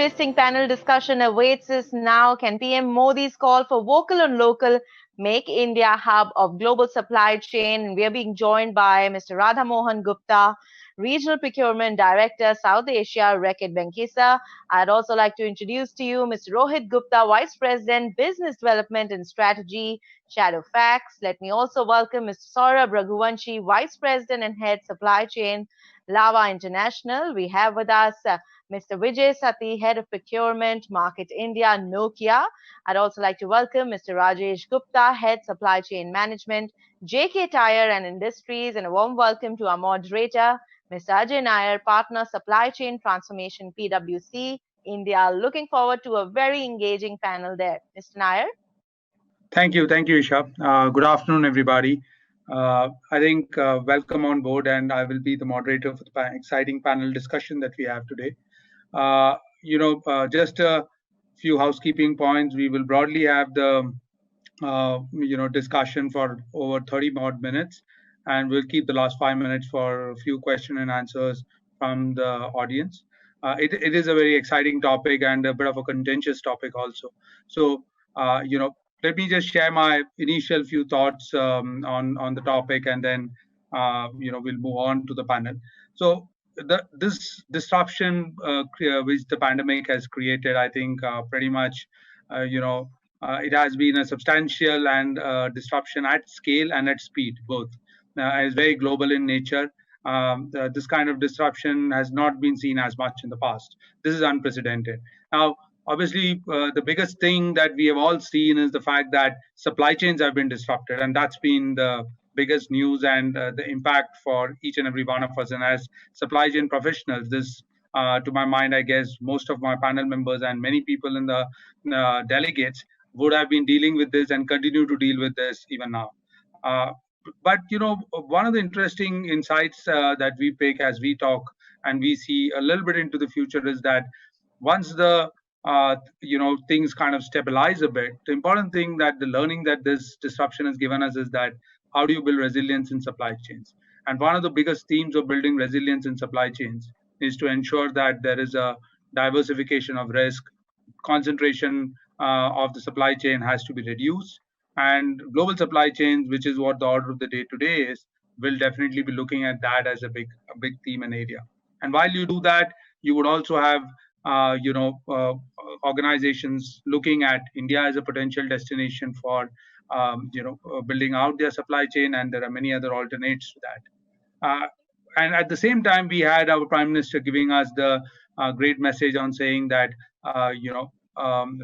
interesting panel discussion awaits us now. Can PM Modi's call for vocal and local make India hub of global supply chain? We are being joined by Mr. Radha Mohan Gupta, Regional Procurement Director, South Asia, Reckitt Benckiser. I'd also like to introduce to you Mr. Rohit Gupta, Vice President, Business Development and Strategy, Shadowfax. Let me also welcome Mr. Sourabh Raghuvanshi, Vice President and Head Supply Chain, Lava International. We have with us Mr. Vijay Sati, Head of Procurement, Market India, Nokia. I'd also like to welcome Mr. Rajesh Gupta, Head Supply Chain Management, JK Tyre and Industries, and a warm welcome to our moderator, Mr. Ajay Nair, Partner Supply Chain Transformation, PwC, India. Looking forward to a very engaging panel there. Mr. Nair? Thank you, Isha. Good afternoon, everybody. I think welcome on board, and I will be the moderator for the exciting panel discussion that we have today. Just a few housekeeping points. We will broadly have the discussion for over 30 odd minutes, and we'll keep the last 5 minutes for a few question and answers from the audience. It is a very exciting topic and a bit of a contentious topic also. So, let me just share my initial few thoughts on the topic, and then we'll move on to the panel. So this disruption which the pandemic has created, I think pretty much it has been a substantial and disruption at scale and at speed both. Is very global in nature. This kind of disruption has not been seen as much in the past. This is unprecedented. Now, obviously, the biggest thing that we have all seen is the fact that supply chains have been disrupted, and that's been the biggest news and the impact for each and every one of us. And as supply chain professionals, this, to my mind, I guess most of my panel members and many people in the delegates would have been dealing with this and continue to deal with this even now. But one of the interesting insights that we pick as we talk and we see a little bit into the future is that once the things kind of stabilize a bit, the important thing that the learning that this disruption has given us is that how do you build resilience in supply chains? And one of the biggest themes of building resilience in supply chains is to ensure that there is a diversification of risk, concentration of the supply chain has to be reduced, and global supply chains, which is what the order of the day today is, will definitely be looking at that as a big theme and area. And while you do that, you would also have organizations looking at India as a potential destination for building out their supply chain, and there are many other alternates to that. And at the same time, we had our Prime Minister giving us the great message on saying that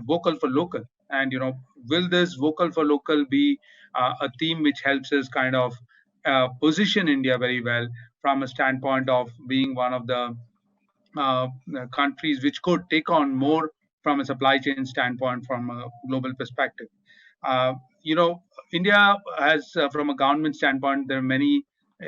vocal for local, and will this vocal for local be a theme which helps us kind of position India very well from a standpoint of being one of the countries which could take on more from a supply chain standpoint from a global perspective. India has, from a government standpoint, there are many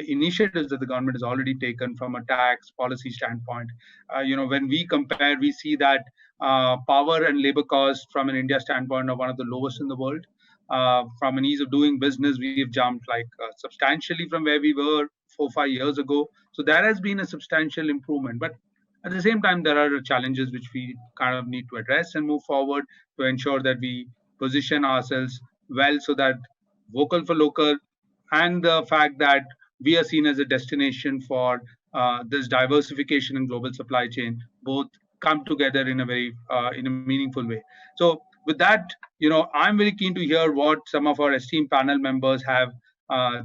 initiatives that the government has already taken from a tax policy standpoint. When we compare, we see that power and labor costs from an India standpoint are one of the lowest in the world. From an ease of doing business, we've jumped like substantially from where we were 4 or 5 years ago. So there has been a substantial improvement. But at the same time, there are challenges which we kind of need to address and move forward to ensure that we position ourselves well, so that vocal for local and the fact that we are seen as a destination for this diversification in global supply chain both come together in a very in a meaningful way. So with that, I'm very keen to hear what some of our esteemed panel members have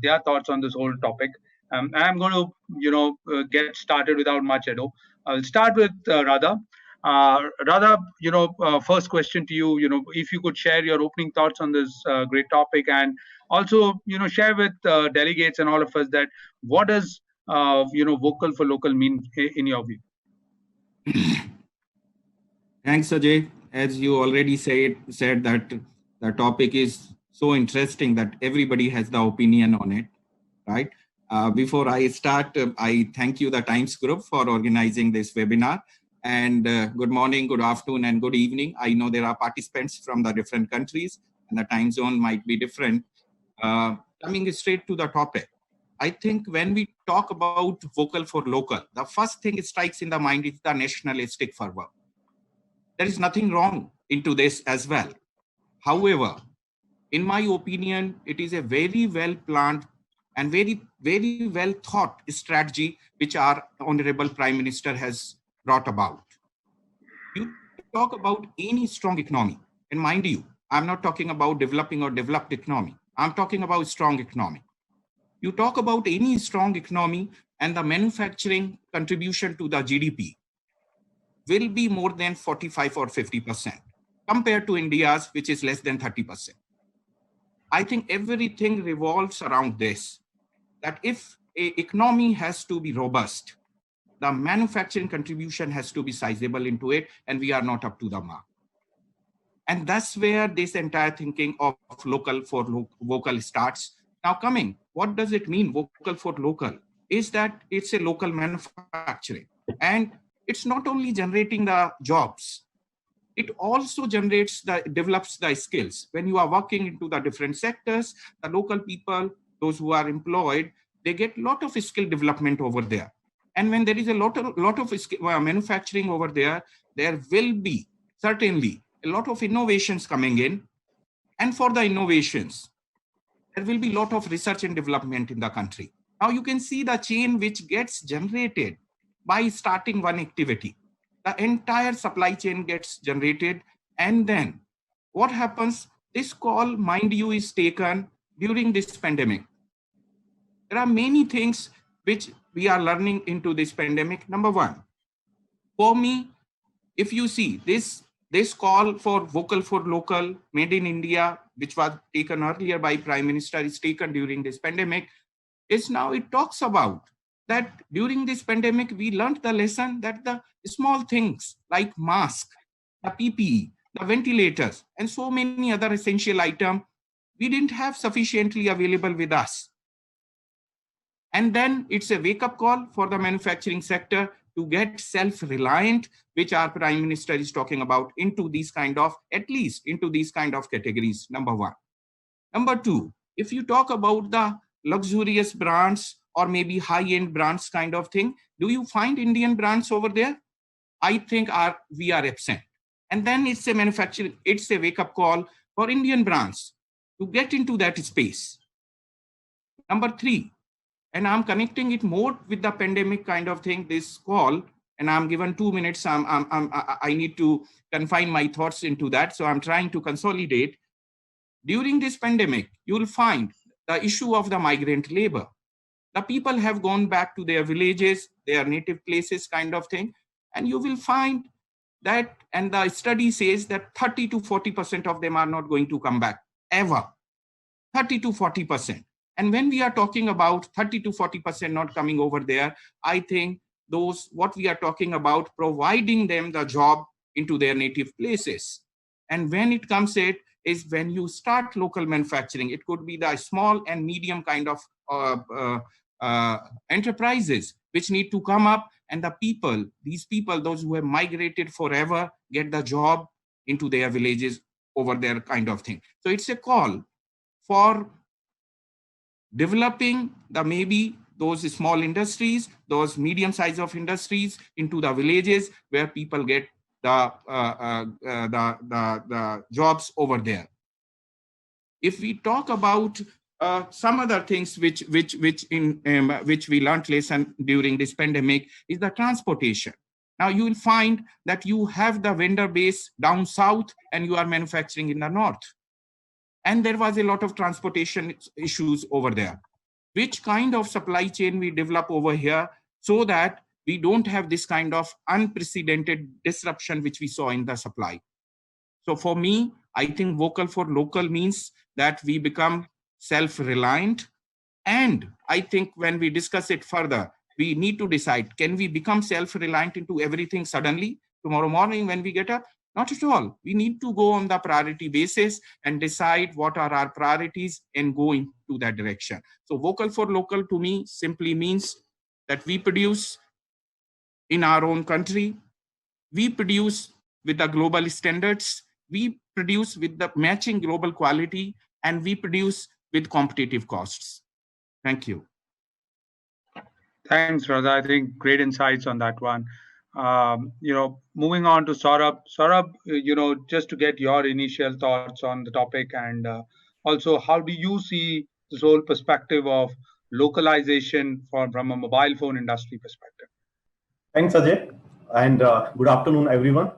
their thoughts on this whole topic. I'm going to get started without much ado. I'll start with Radha. Radha, first question to you. If you could share your opening thoughts on this great topic, and also, share with delegates and all of us that what does vocal for local mean in your view? Thanks, Ajay. As you already said that the topic is so interesting that everybody has the opinion on it, right? Before I start, I thank you, the Times Group, for organizing this webinar. And good morning, good afternoon, and good evening. I know there are participants from the different countries, and the time zone might be different. Coming straight to the topic, I think when we talk about vocal for local, the first thing it strikes in the mind is the nationalistic fervor. There is nothing wrong into this as well. However, in my opinion, it is a very well planned and very well thought strategy which our Honorable Prime Minister has brought about. You talk about any strong economy, and mind you, I'm not talking about developing or developed economy. I'm talking about strong economy. You talk about any strong economy and the manufacturing contribution to the GDP will be more than 45 or 50% compared to India's, which is less than 30%. I think everything revolves around this, that if a economy has to be robust, the manufacturing contribution has to be sizable into it, and we are not up to the mark. And that's where this entire thinking of local for vocal starts. Now coming, what does it mean, vocal for local? Is that it's a local manufacturing. And it's not only generating the jobs, it also develops the skills. When you are working into the different sectors, the local people, those who are employed, they get a lot of skill development over there. And when there is a lot of manufacturing over there will be certainly a lot of innovations coming in. And for the innovations, there will be a lot of research and development in the country. Now you can see the chain which gets generated by starting one activity. The entire supply chain gets generated. And then what happens? This call, mind you, is taken during this pandemic. There are many things which we are learning into this pandemic. Number one, for me, if you see this call for vocal for local, made in India, which was taken earlier by Prime Minister, is taken during this pandemic, is now it talks about that during this pandemic, we learned the lesson that the small things like mask, the PPE, the ventilators, and so many other essential items, we didn't have sufficiently available with us. And then it's a wake-up call for the manufacturing sector to get self-reliant, which our Prime Minister is talking about, into these kind of, at least into these kind of categories, number one. Number two, if you talk about the luxurious brands or maybe high-end brands kind of thing, do you find Indian brands over there? I think we are absent. And then it's a manufacturing, it's a wake-up call for Indian brands to get into that space. Number three, and I'm connecting it more with the pandemic kind of thing, this call, and I'm given 2 minutes. I need to confine my thoughts into that. So I'm trying to consolidate. During this pandemic, you'll find the issue of the migrant labor. The people have gone back to their villages, their native places kind of thing. And you will find that, and the study says that 30 to 40% of them are not going to come back ever. 30 to 40%. And when we are talking about 30 to 40% not coming over there, I think what we are talking about, providing them the job into their native places. And when it comes is when you start local manufacturing, it could be the small and medium kind of enterprises which need to come up, and these people, those who have migrated forever, get the job into their villages over there kind of thing. So it's a call for developing maybe those small industries, those medium size of industries into the villages where people get the jobs over there. If we talk about some other things which we learned lesson during this pandemic is the transportation. Now you will find that you have the vendor base down south and you are manufacturing in the north. And there was a lot of transportation issues over there. Which kind of supply chain we develop over here so that we don't have this kind of unprecedented disruption which we saw in the supply. So for me, I think vocal for local means that we become self-reliant. And I think when we discuss it further, we need to decide, can we become self-reliant into everything suddenly tomorrow morning when we get up? Not at all. We need to go on the priority basis and decide what are our priorities and go into that direction. So vocal for local to me simply means that we produce in our own country, we produce with the global standards, we produce with the matching global quality, and we produce with competitive costs. Thank you. Thanks, Radha. I think great insights on that one. Moving on to Saurabh. Saurabh, just to get your initial thoughts on the topic, and also how do you see this whole perspective of localization from a mobile phone industry perspective? Thanks, Ajay, and good afternoon, everyone.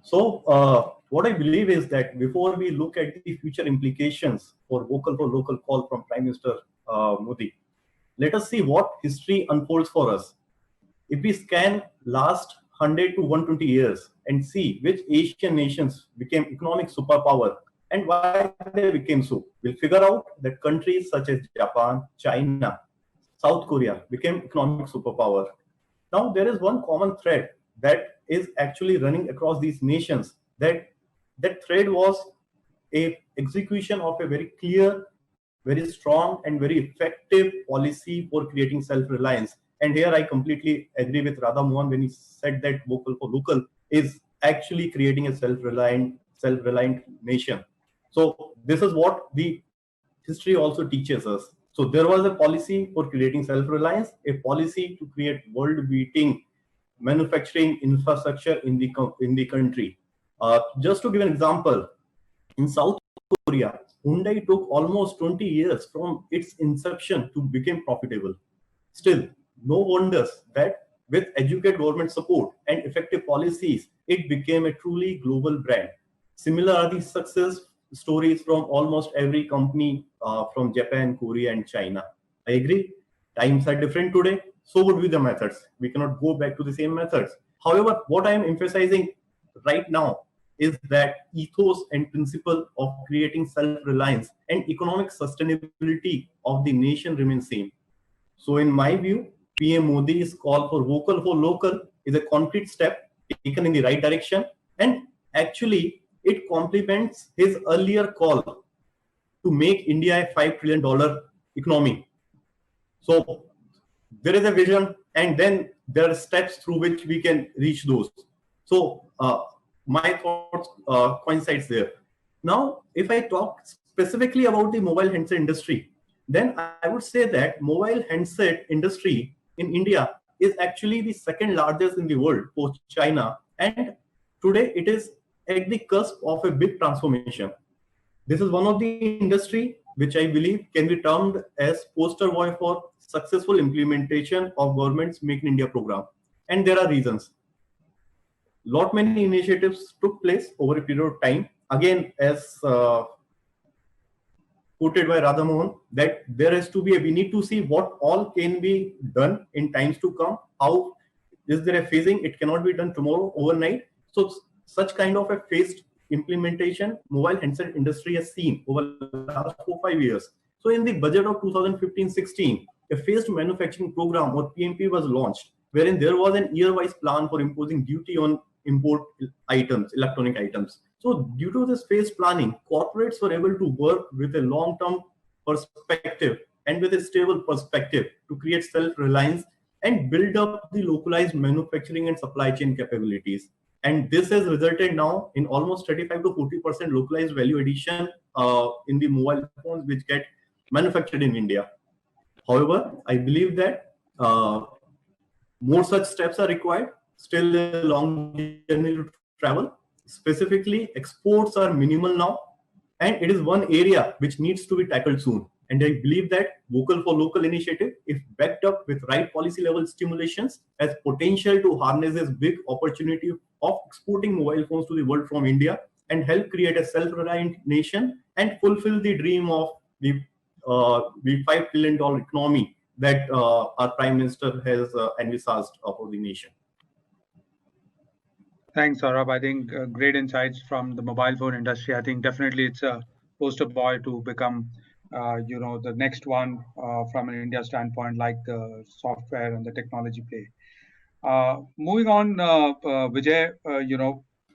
So, what I believe is that before we look at the future implications for local call from Prime Minister Modi, let us see what history unfolds for us. If we scan last 100 to 120 years and see which Asian nations became economic superpower and why they became so, we'll figure out that countries such as Japan, China, South Korea became economic superpower. Now, there is one common thread that is actually running across these nations. That thread was a execution of a very clear, very strong, and very effective policy for creating self-reliance. And here I completely agree with Radha Mohan when he said that vocal for local is actually creating a self-reliant nation. So this is what the history also teaches us. So there was a policy for creating self-reliance, a policy to create world-beating manufacturing infrastructure in the country. Just to give an example, in South Korea, Hyundai took almost 20 years from its inception to become profitable. Still, no wonders that with educated government support and effective policies, it became a truly global brand. Similar are the success stories from almost every company from Japan, Korea, and China. I agree. Times are different today. So would be the methods. We cannot go back to the same methods. However, what I am emphasizing right now is that ethos and principle of creating self-reliance and economic sustainability of the nation remain same. So in my view, PM Modi's call for vocal for local is a concrete step taken in the right direction, and actually it complements his earlier call to make India a $5 trillion economy. So there is a vision, and then there are steps through which we can reach those. So my thoughts coincides there. Now, if I talk specifically about the mobile handset industry, then I would say that mobile handset industry in India is actually the second largest in the world post China, and today it is at the cusp of a big transformation. This is one of the industry which I believe can be termed as poster boy for successful implementation of government's Make in India program. And there are reasons. Lot many initiatives took place over a period of time. Again, as quoted by Radha Mohan, that there has to be we need to see what all can be done in times to come. How is there a phasing? It cannot be done tomorrow overnight. So such kind of a phased implementation mobile handset industry has seen over the last 4-5 years. So in the budget of 2015-16, a phased manufacturing program or PMP was launched, wherein there was an year-wise plan for imposing duty on import items, electronic items. So due to this phased planning, corporates were able to work with a long-term perspective and with a stable perspective to create self-reliance and build up the localized manufacturing and supply chain capabilities. And this has resulted now in almost 35 to 40% localized value addition in the mobile phones which get manufactured in India. However, I believe that more such steps are required. Still a long journey to travel. Specifically, exports are minimal now, and it is one area which needs to be tackled soon. And I believe that vocal for local initiative, if backed up with right policy level stimulations, has potential to harness this big opportunity of exporting mobile phones to the world from India and help create a self-reliant nation and fulfill the dream of the $5 trillion economy that our Prime Minister has envisaged for the nation. Thanks, Saurabh. I think great insights from the mobile phone industry. I think definitely it's a poster boy to become, the next one from an India standpoint, like the software and the technology play. Moving on, Vijay,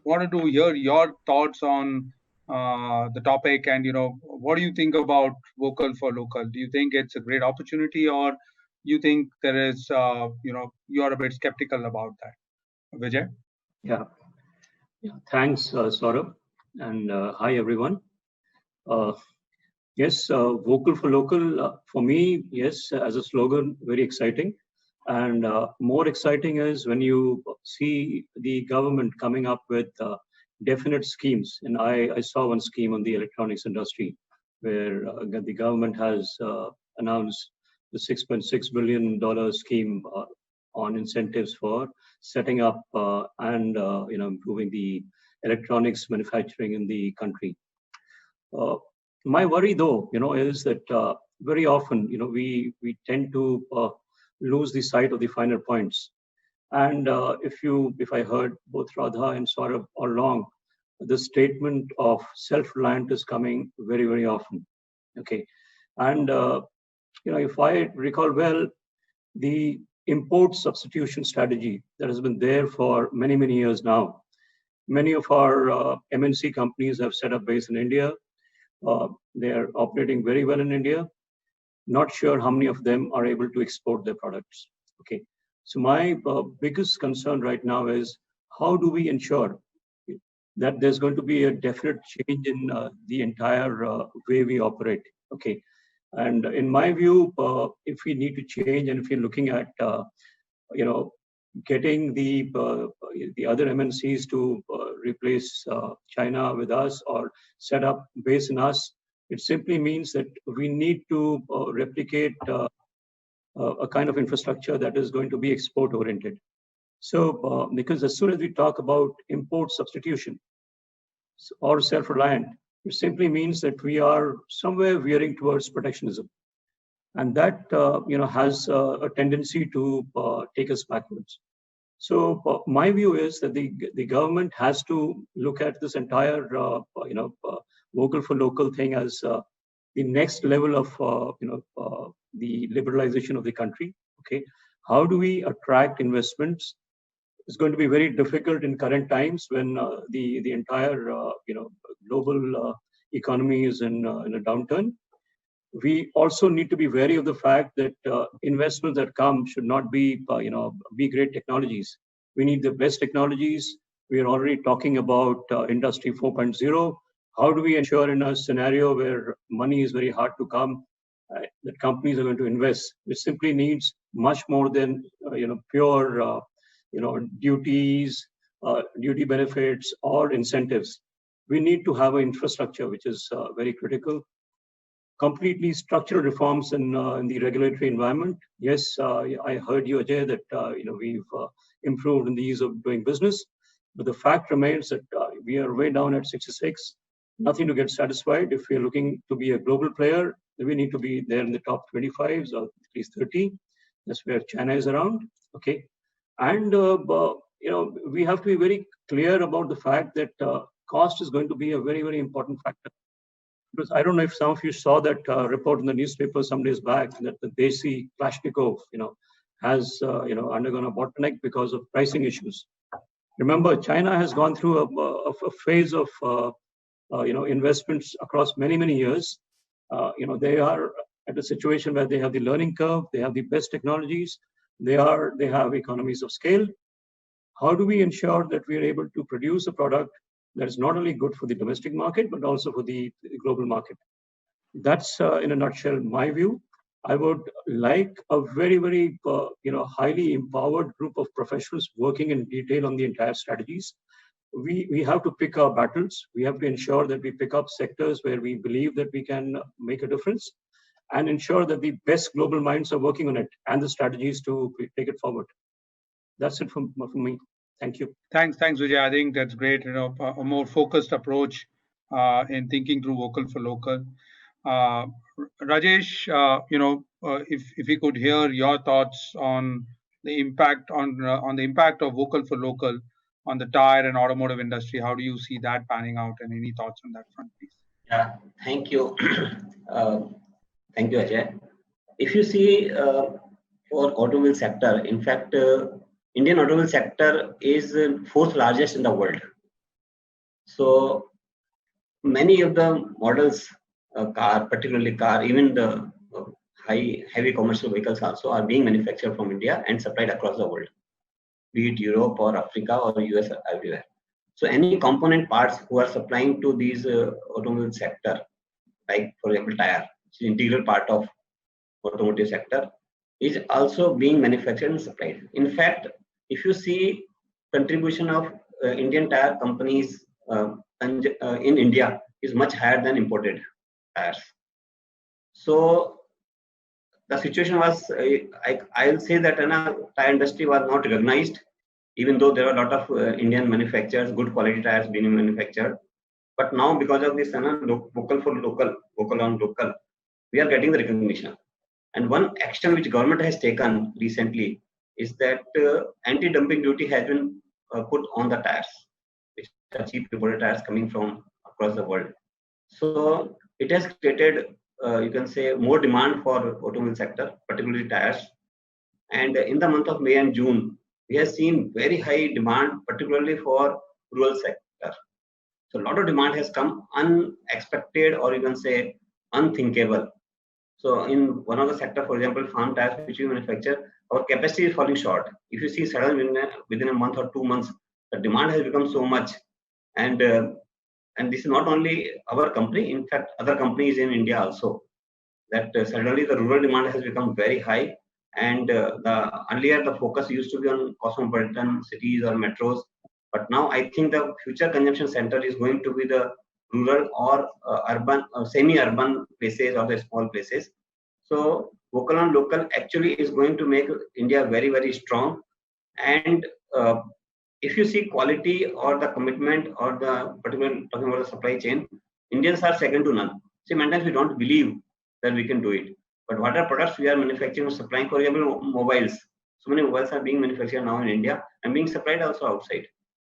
wanted to hear your thoughts on the topic, and what do you think about vocal for local? Do you think it's a great opportunity, or you think there is, you're a bit skeptical about that, Vijay? Yeah. Thanks, Sourabh, and hi everyone. Yes, vocal for local for me, yes, as a slogan, very exciting. And more exciting is when you see the government coming up with definite schemes. And I saw one scheme on the electronics industry where the government has announced the $6.6 billion scheme on incentives for setting up and improving the electronics manufacturing in the country. My worry, though, is that very often, we tend to lose the sight of the finer points. And if I heard both Radha and Sourabh all along, the statement of self-reliant is coming very, very often. Okay, and if I recall well, the import substitution strategy that has been there for many, many years now. Many of our MNC companies have set up base in India. They are operating very well in India. Not sure how many of them are able to export their products. Okay, so my biggest concern right now is how do we ensure that there's going to be a definite change in the entire way we operate. Okay, and in my view, if we need to change and if we're looking at getting the other MNCs to replace China with us or set up base in us, it simply means that we need to replicate a kind of infrastructure that is going to be export oriented. So because as soon as we talk about import substitution or self-reliant, it simply means that we are somewhere veering towards protectionism. And that has a tendency to take us backwards. So my view is that the government has to look at this entire vocal for local thing as the next level of the liberalization of the country. Okay, how do we attract investments? It's going to be very difficult in current times when the entire global economy is in a downturn. We also need to be wary of the fact that investments that come should not be great technologies. We need the best technologies. We are already talking about Industry 4.0. How do we ensure in a scenario where money is very hard to come that companies are going to invest? It simply needs much more than pure duties, duty benefits, or incentives. We need to have an infrastructure which is very critical. Completely structural reforms in the regulatory environment. Yes, I heard you, Ajay, that we've improved in the ease of doing business, but the fact remains that we are way down at 66. Nothing to get satisfied. If we are looking to be a global player, we need to be there in the top 25s or at least 30. That's where China is around. Okay, and we have to be very clear about the fact that cost is going to be a very, very important factor. Because I don't know if some of you saw that report in the newspaper some days back that the Desi Kalashnikov, has undergone a bottleneck because of pricing issues. Remember, China has gone through a phase of investments across many, many years. They are at a situation where they have the learning curve, they have the best technologies, they have economies of scale. How do we ensure that we are able to produce a product that is not only good for the domestic market, but also for the global market? That's, in a nutshell, my view. I would like a very, very, highly empowered group of professionals working in detail on the entire strategies. We have to pick our battles. We have to ensure that we pick up sectors where we believe that we can make a difference and ensure that the best global minds are working on it and the strategies to take it forward. That's it from me. Thank you. Thanks, Vijay. I think that's great. A more focused approach in thinking through vocal for local. Rajesh, if we could hear your thoughts on the impact on the impact of vocal for local on the tire and automotive industry, how do you see that panning out, and any thoughts on that front, please? Yeah, thank you. Thank you, Ajay. If you see for automobile sector, in fact, Indian automobile sector is fourth largest in the world. So many of the models, car, particularly car, even the heavy commercial vehicles also are being manufactured from India and supplied across the world, be it Europe or Africa or US, everywhere. So any component parts who are supplying to these automobile sector, like for example Tyre, which is an integral part of automotive sector, is also being manufactured and supplied. In fact, if you see contribution of Indian tire companies in India is much higher than imported tires. So the situation was, I'll say that tire industry was not recognized, even though there were a lot of Indian manufacturers, good quality tires being manufactured. But now because of this vocal for local, vocal on local, we are getting the recognition. And one action which government has taken recently is that anti-dumping duty has been put on the tires, which are cheap imported tires coming from across the world. So it has created, you can say, more demand for automobile sector, particularly tires. And in the month of May and June, we have seen very high demand, particularly for rural sector. So a lot of demand has come unexpected, or you can say unthinkable. So in one of the sector, for example, farm tires which we manufacture, our capacity is falling short. If you see suddenly within a month or 2 months, the demand has become so much, and this is not only our company. In fact, other companies in India also. That suddenly the rural demand has become very high, and earlier the focus used to be on cosmopolitan cities or metros, but now I think the future consumption center is going to be the rural or urban, semi-urban places or the small places. So vocal and local actually is going to make India very, very strong. And if you see quality or the commitment or the particular talking about the supply chain, Indians are second to none. See, many times we don't believe that we can do it. But what are products we are manufacturing or supplying? For example, mobiles. So many mobiles are being manufactured now in India and being supplied also outside.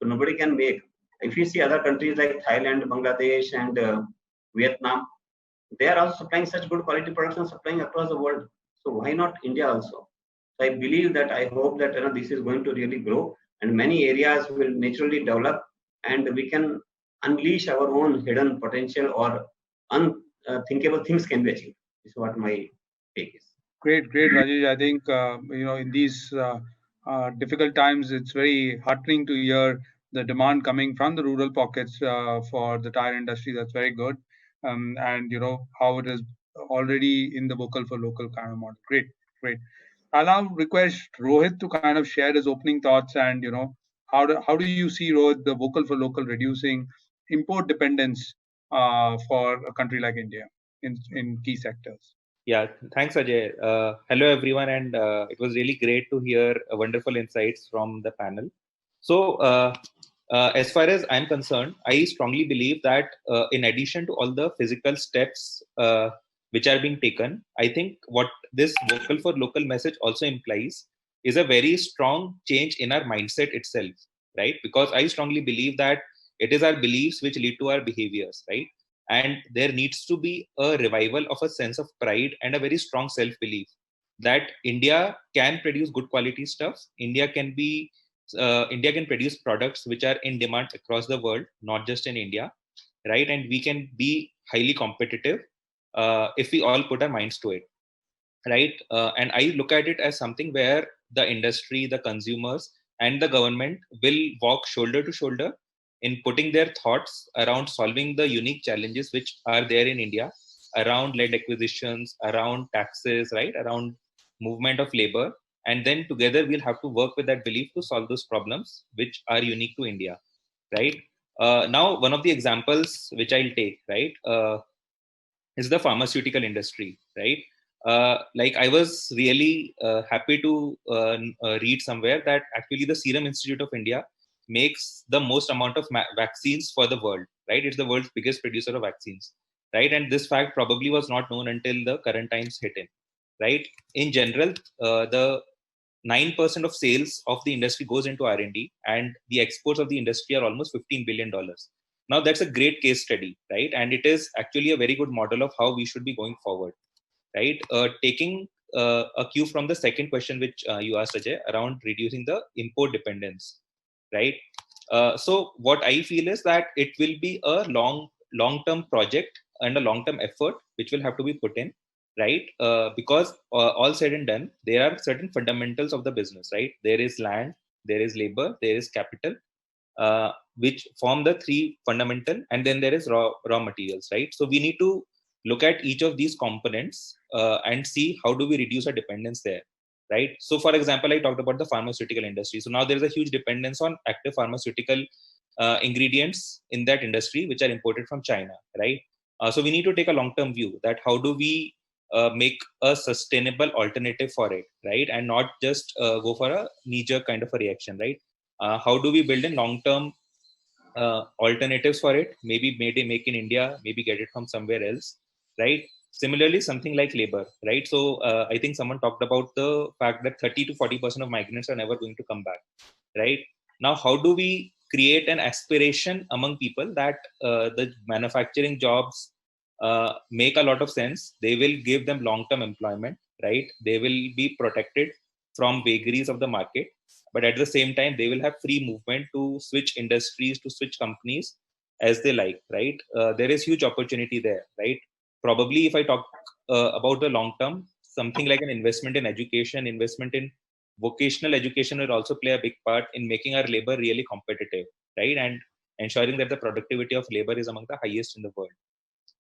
So nobody can make. If you see other countries like Thailand, Bangladesh, and Vietnam, they are also supplying such good quality products and supplying across the world. So why not India also? So I believe that, I hope that this is going to really grow, and many areas will naturally develop, and we can unleash our own hidden potential, or unthinkable things can be achieved. This is what my take is. Great, Rajesh. I think in these difficult times, it's very heartening to hear the demand coming from the rural pockets for the tire industry. That's very good, and how it is already in the vocal for local kind of model. Great. I'll now request Rohit to kind of share his opening thoughts, and how do you see, Rohit, the vocal for local reducing import dependence for a country like India in key sectors? Yeah, thanks, Ajay. Hello, everyone, and it was really great to hear wonderful insights from the panel. So, as far as I'm concerned, I strongly believe that in addition to all the physical steps which are being taken, I think what this vocal for local message also implies is a very strong change in our mindset itself, right? Because I strongly believe that it is our beliefs which lead to our behaviors, right? And there needs to be a revival of a sense of pride and a very strong self-belief that India can produce good quality stuff. India can produce products which are in demand across the world, not just in India, right? And we can be highly competitive if we all put our minds to it, right? And I look at it as something where the industry, the consumers, and the government will walk shoulder to shoulder in putting their thoughts around solving the unique challenges which are there in India around land acquisitions, around taxes, right, around movement of labor. And then together we'll have to work with that belief to solve those problems which are unique to India, right? Now, one of the examples which I'll take, right, is the pharmaceutical industry, right? Like I was really happy to read somewhere that actually the Serum Institute of India makes the most amount of vaccines for the world, right? It's the world's biggest producer of vaccines, right? And this fact probably was not known until the current times hit in, right? In general, the 9% of sales of the industry goes into R&D, and the exports of the industry are almost $15 billion. Now that's a great case study, right? And it is actually a very good model of how we should be going forward, right? Taking a cue from the second question which you asked, Ajay, around reducing the import dependence, right? So what I feel is that it will be a long-term project and a long-term effort which will have to be put in, right? Because all said and done, there are certain fundamentals of the business, right? There is land, there is labor, there is capital, which form the three fundamental, and then there is raw materials, right? So we need to look at each of these components and see how do we reduce our dependence there. right? So for example, I talked about the pharmaceutical industry. So now there is a huge dependence on active pharmaceutical ingredients in that industry, which are imported from China, right? So we need to take a long-term view that how do we make a sustainable alternative for it, right? And not just go for a knee-jerk kind of a reaction, right? How do we build in long-term alternatives for it? Maybe make in India, maybe get it from somewhere else, right? Similarly, something like labor, right? So I think someone talked about the fact that 30 to 40% of migrants are never going to come back, right? Now, how do we create an aspiration among people that the manufacturing jobs make a lot of sense? They will give them long-term employment, right? They will be protected from vagaries of the market, but at the same time, they will have free movement to switch industries, to switch companies as they like, right? There is huge opportunity there, right? Probably if I talk about the long term, something like an investment in education, investment in vocational education will also play a big part in making our labor really competitive, right? And ensuring that the productivity of labor is among the highest in the world,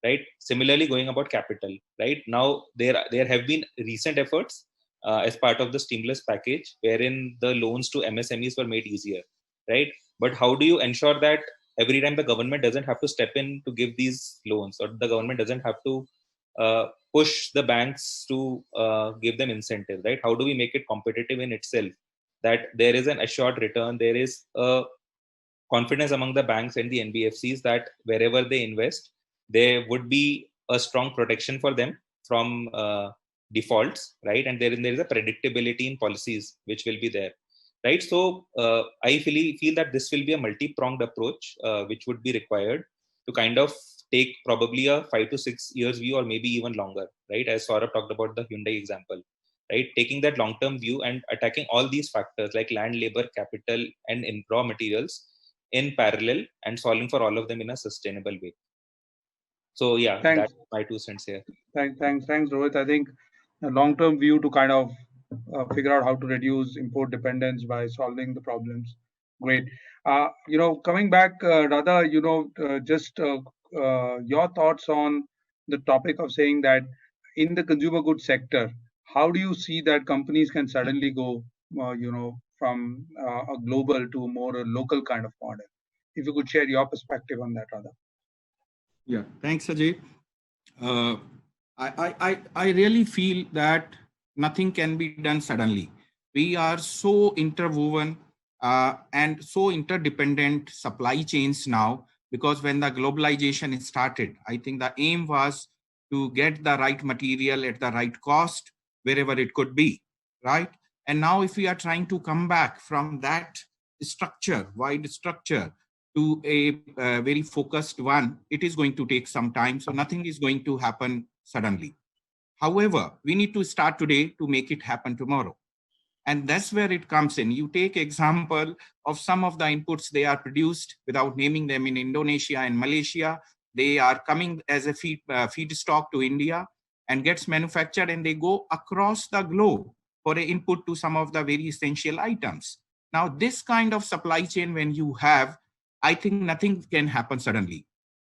right? Similarly, going about capital, right? Now, there have been recent efforts as part of the stimulus package, wherein the loans to MSMEs were made easier, right? But how do you ensure that every time the government doesn't have to step in to give these loans, or the government doesn't have to push the banks to give them incentives, right? How do we make it competitive in itself, that there is an assured return, there is a confidence among the banks and the NBFCs that wherever they invest, there would be a strong protection for them from defaults, right? And there is a predictability in policies which will be there, right? So I feel that this will be a multi-pronged approach which would be required to kind of take probably a 5 to 6 years view, or maybe even longer, right? As Sourabh talked about the Hyundai example, right? Taking that long-term view and attacking all these factors like land, labor, capital, and in raw materials in parallel, and solving for all of them in a sustainable way. So yeah, that's my 2 cents here. Thanks, Rohit. I think a long-term view to kind of figure out how to reduce import dependence by solving the problems. Great. Coming back, Radha, just your thoughts on the topic of saying that in the consumer goods sector, how do you see that companies can suddenly go, from a global to more a local kind of model? If you could share your perspective on that, Radha. Yeah, thanks, Ajay. I really feel that nothing can be done suddenly. We are so interwoven and so interdependent supply chains now, because when the globalization started, I think the aim was to get the right material at the right cost wherever it could be, right? And now if we are trying to come back from that structure, wide structure, to a very focused one, it is going to take some time. So nothing is going to happen suddenly. However, we need to start today to make it happen tomorrow. And that's where it comes in. You take example of some of the inputs, they are produced without naming them in Indonesia and Malaysia. They are coming as a feedstock to India and gets manufactured, and they go across the globe for an input to some of the very essential items. Now, this kind of supply chain, when you have, I think nothing can happen suddenly.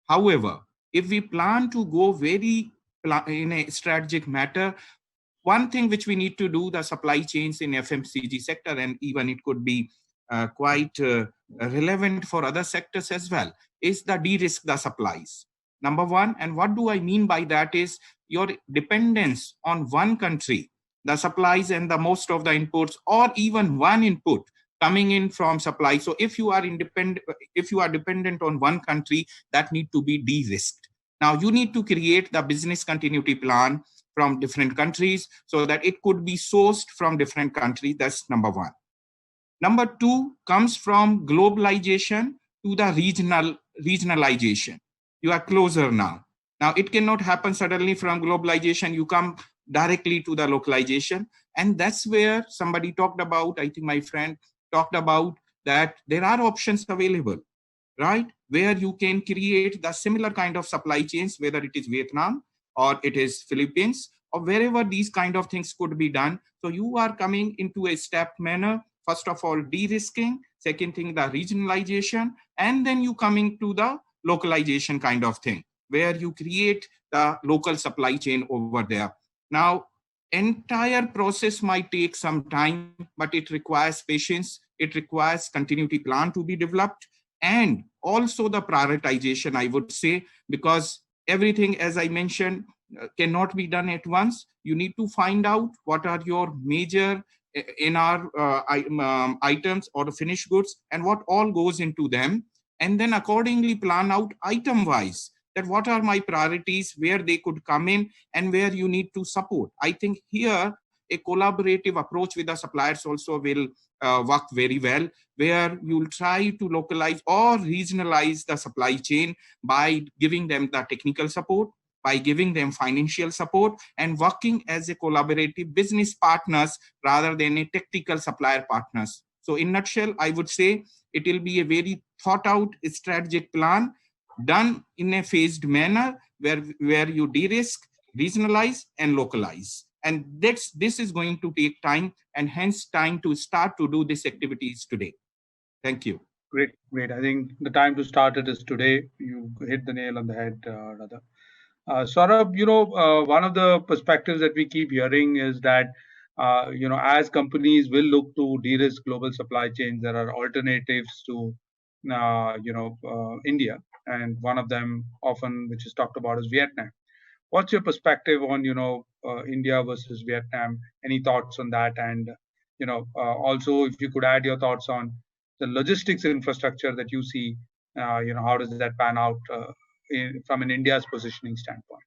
However, if we plan to go very in a strategic matter, one thing which we need to do, the supply chains in FMCG sector, and even it could be quite relevant for other sectors as well, is the de-risk the supplies. Number one, and what do I mean by that is your dependence on one country, the supplies and the most of the inputs, or even one input coming in from supply. So if you are dependent on one country, that need to be de-risked. Now you need to create the business continuity plan from different countries so that it could be sourced from different countries. That's number one. Number two comes from globalization to the regionalization. You are closer now. Now it cannot happen suddenly from globalization. You come directly to the localization. And that's where somebody talked about, I think my friend talked about, that there are options available, right? Where you can create the similar kind of supply chains, whether it is Vietnam or it is Philippines, or wherever these kind of things could be done. So you are coming into a step manner. First of all, de-risking. Second thing, the regionalization. And then you coming to the localization kind of thing, where you create the local supply chain over there. Now, entire process might take some time, but it requires patience. It requires continuity plan to be developed, and also the prioritization, I would say, because everything, as I mentioned, cannot be done at once. You need to find out what are your major NR items or the finished goods and what all goes into them, and then accordingly plan out item wise that what are my priorities, where they could come in, and where you need to support. I think here a collaborative approach with the suppliers also will work very well, where you'll try to localize or regionalize the supply chain by giving them the technical support, by giving them financial support, and working as a collaborative business partners rather than a tactical supplier partners. So in nutshell, I would say it will be a very thought out strategic plan done in a phased manner where you de-risk, regionalize, and localize. And this is going to take time, and hence time to start to do these activities today. Thank you. Great. I think the time to start it is today. You hit the nail on the head, Radha. Sourabh, one of the perspectives that we keep hearing is that, as companies will look to de-risk global supply chains, there are alternatives to, India. And one of them often, which is talked about, is Vietnam. What's your perspective on, India versus Vietnam? Any thoughts on that? And, also if you could add your thoughts on the logistics infrastructure that you see, how does that pan out from an India's positioning standpoint?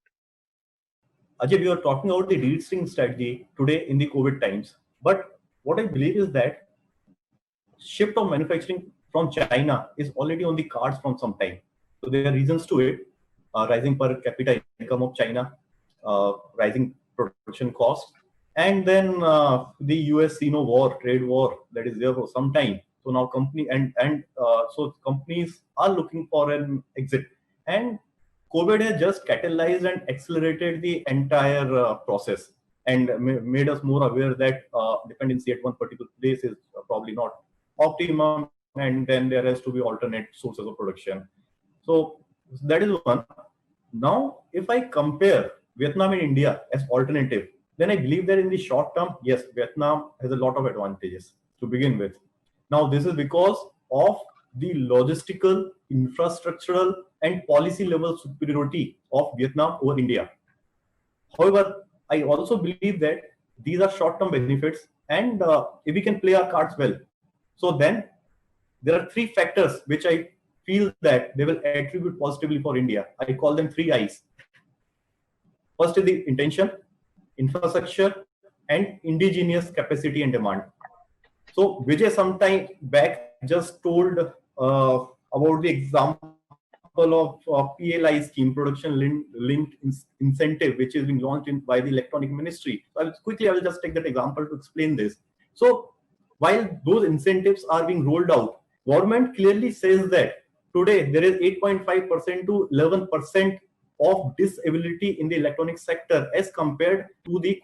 Ajay, we are talking about the de-risking strategy today in the COVID times. But what I believe is that shift of manufacturing from China is already on the cards from some time. So there are reasons to it. Rising per capita income of China, rising production costs, and then the US-Sino war, trade war that is there for some time. So now so companies are looking for an exit, and COVID has just catalyzed and accelerated the entire process and made us more aware that dependency at one particular place is probably not optimum, and then there has to be alternate sources of production. So that is one. Now, if I compare Vietnam and India as alternative, then I believe that in the short term, yes, Vietnam has a lot of advantages to begin with. Now, this is because of the logistical, infrastructural, and policy level superiority of Vietnam over India. However, I also believe that these are short-term benefits, and if we can play our cards well, so then there are three factors which I feel that they will attribute positively for India. I call them 3 I's. First is the intention, infrastructure, and indigenous capacity and demand. So Vijay some time back just told about the example of PLI scheme, production linked incentive, which is being launched by the Electronic Ministry. So I will just take that example to explain this. So while those incentives are being rolled out, government clearly says that today there is 8.5% to 11% of disability in the electronic sector as compared to the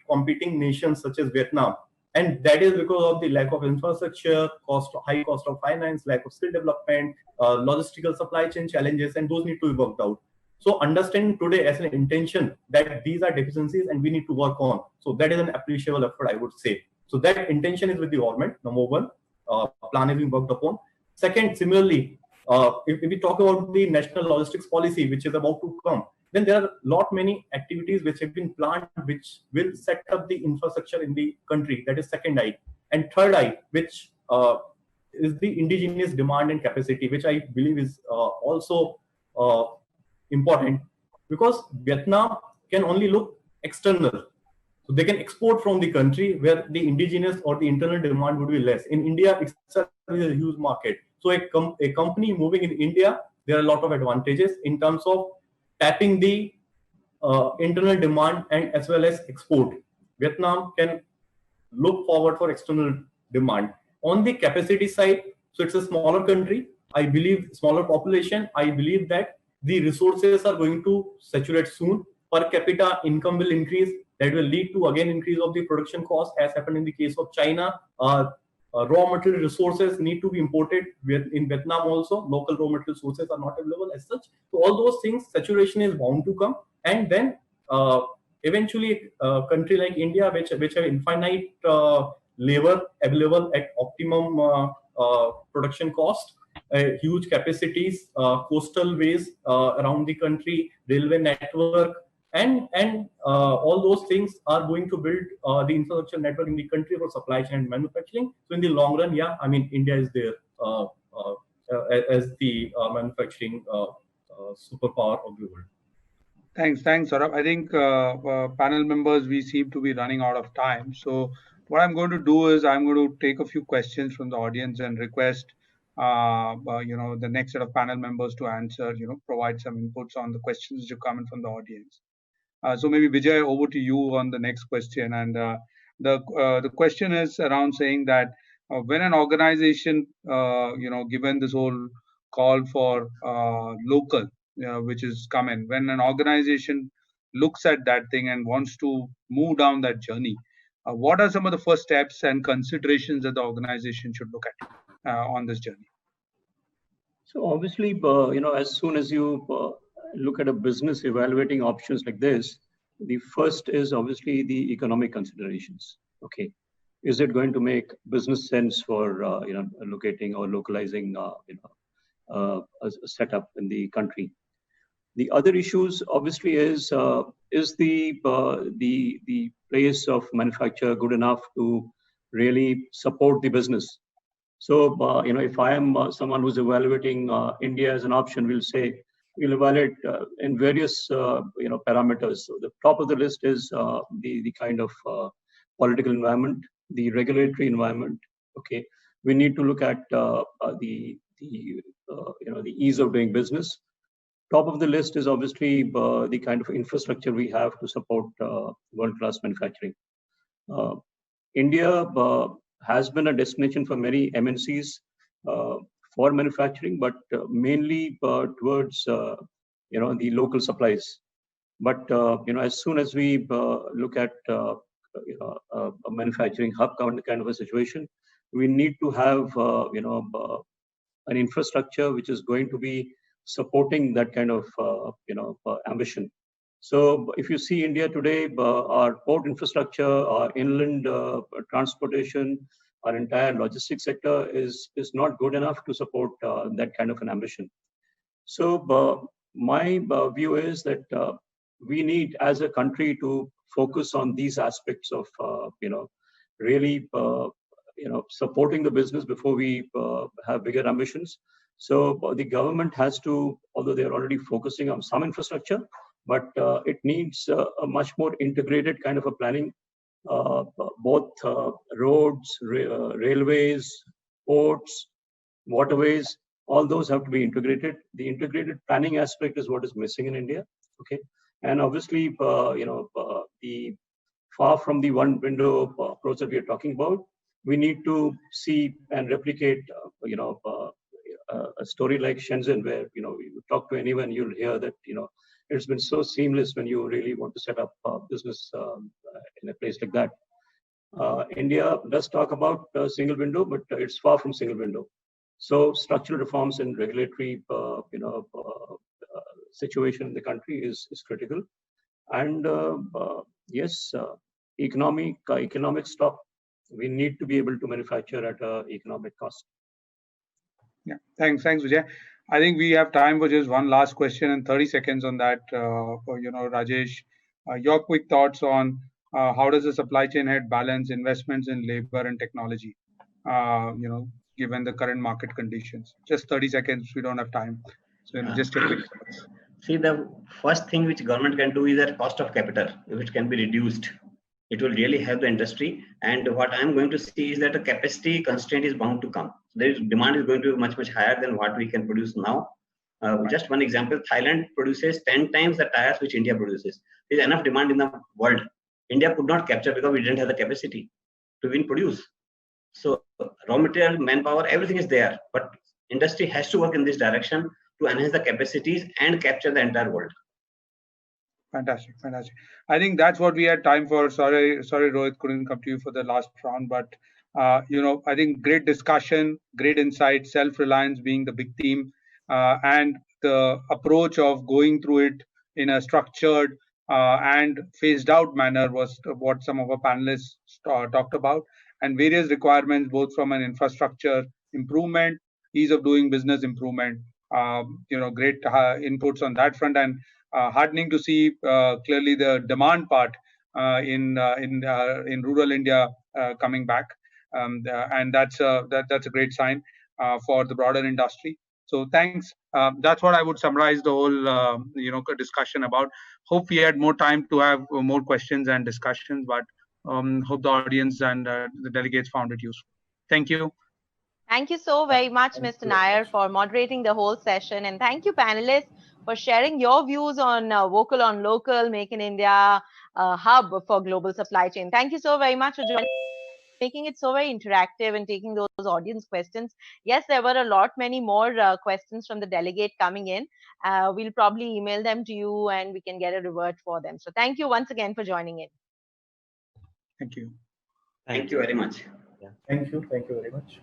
competing nations such as Vietnam. And that is because of the lack of infrastructure, high cost of finance, lack of skill development, logistical supply chain challenges, and those need to be worked out. So understanding today as an intention that these are deficiencies and we need to work on. So that is an appreciable effort, I would say. So that intention is with the government, number one. Plan is being worked upon. Second, similarly, if we talk about the national logistics policy, which is about to come, then there are many activities which have been planned, which will set up the infrastructure in the country. That is second I. And third I, which is the indigenous demand and capacity, which I believe is also important, because Vietnam can only look external. So they can export from the country where the indigenous or the internal demand would be less. In India, it's a huge market. So a company moving in India, there are a lot of advantages in terms of tapping the internal demand and as well as export. Vietnam can look forward for external demand. On the capacity side, so it's a smaller country, I believe, smaller population, I believe that the resources are going to saturate soon. Per capita income will increase. That will lead to again increase of the production cost, as happened in the case of China. Raw material resources need to be imported. In Vietnam also, local raw material sources are not available as such. So all those things, saturation is bound to come. And then eventually a country like India, which have infinite labor available at optimum production cost, huge capacities, coastal ways around the country, railway network, and all those things are going to build the infrastructure network in the country for supply chain and manufacturing. So in the long run, yeah, I mean, India is there as the manufacturing superpower of the world. Thanks, Saurabh. I think panel members, we seem to be running out of time. So what I'm going to do is I'm going to take a few questions from the audience and request, the next set of panel members to answer, provide some inputs on the questions which are coming from the audience. So maybe Vijay, over to you on the next question. And the question is around saying that when an organization, given this whole call for local, which is coming, when an organization looks at that thing and wants to move down that journey, what are some of the first steps and considerations that the organization should look at on this journey? So obviously, as soon as you look at a business evaluating options like this, the first is obviously the economic considerations. Okay, is it going to make business sense for locating or localizing a setup in the country? The other issues obviously is the place of manufacture good enough to really support the business? So, if I am someone who's evaluating India as an option, we'll evaluate in various, parameters. So the top of the list is the kind of political environment, the regulatory environment. Okay, we need to look at the ease of doing business. Top of the list is obviously the kind of infrastructure we have to support world-class manufacturing. India has been a destination for many MNCs for manufacturing, but mainly towards the local supplies. But as soon as we look at a manufacturing hub kind of a situation, we need to have an infrastructure which is going to be supporting that kind of ambition. So if you see India today, our port infrastructure, our inland transportation, our entire logistics sector is not good enough to support that kind of an ambition. So my view is that we need, as a country, to focus on these aspects of really supporting the business before we have bigger ambitions. So the government has to, although they're already focusing on some infrastructure, but it needs a much more integrated kind of a planning, both roads, railways, ports, waterways, all those have to be integrated. The integrated planning aspect is what is missing in India. Okay, and obviously, the far from the one window approach that we are talking about, we need to see and replicate, a story like Shenzhen, where you talk to anyone, you'll hear that it's been so seamless when you really want to set up business in a place like that. India does talk about single window, but it's far from single window. So structural reforms and regulatory, situation in the country is critical. And yes, economic stop. We need to be able to manufacture at an economic cost. Yeah, thanks, Vijay. I think we have time for just one last question and 30 seconds on that. Rajesh, your quick thoughts on how does the supply chain head balance investments in labor and technology, given the current market conditions? Just 30 seconds. We don't have time. So just a quick thoughts. See, the first thing which government can do is that cost of capital, which can be reduced. It will really help the industry. And what I'm going to see is that a capacity constraint is bound to come. Demand is going to be much, much higher than what we can produce now. Just one example, Thailand produces 10 times the tires which India produces. There's enough demand in the world. India could not capture because we didn't have the capacity to even produce. So raw material, manpower, everything is there. But industry has to work in this direction to enhance the capacities and capture the entire world. Fantastic. I think that's what we had time for. Sorry, Rohit couldn't come to you for the last round, but I think great discussion, great insight, self-reliance being the big theme, and the approach of going through it in a structured, and phased out manner was what some of our panelists talked about, and various requirements both from an infrastructure improvement, ease of doing business improvement. Great inputs on that front, and heartening to see clearly the demand part in rural India coming back, and that's a great sign for the broader industry. So thanks. That's what I would summarize the whole discussion about. Hope we had more time to have more questions and discussions, but hope the audience and the delegates found it useful. Thank you. Thank you so very much, Mr. Nair, for moderating the whole session. And thank you, panelists, for sharing your views on Vocal on Local, Make in India hub for global supply chain. Thank you so very much for joining, making it so very interactive and taking those audience questions. Yes, there were many more questions from the delegate coming in. We'll probably email them to you and we can get a revert for them. So thank you once again for joining in. Thank you. Thank you very much. Thank you. Thank you very much.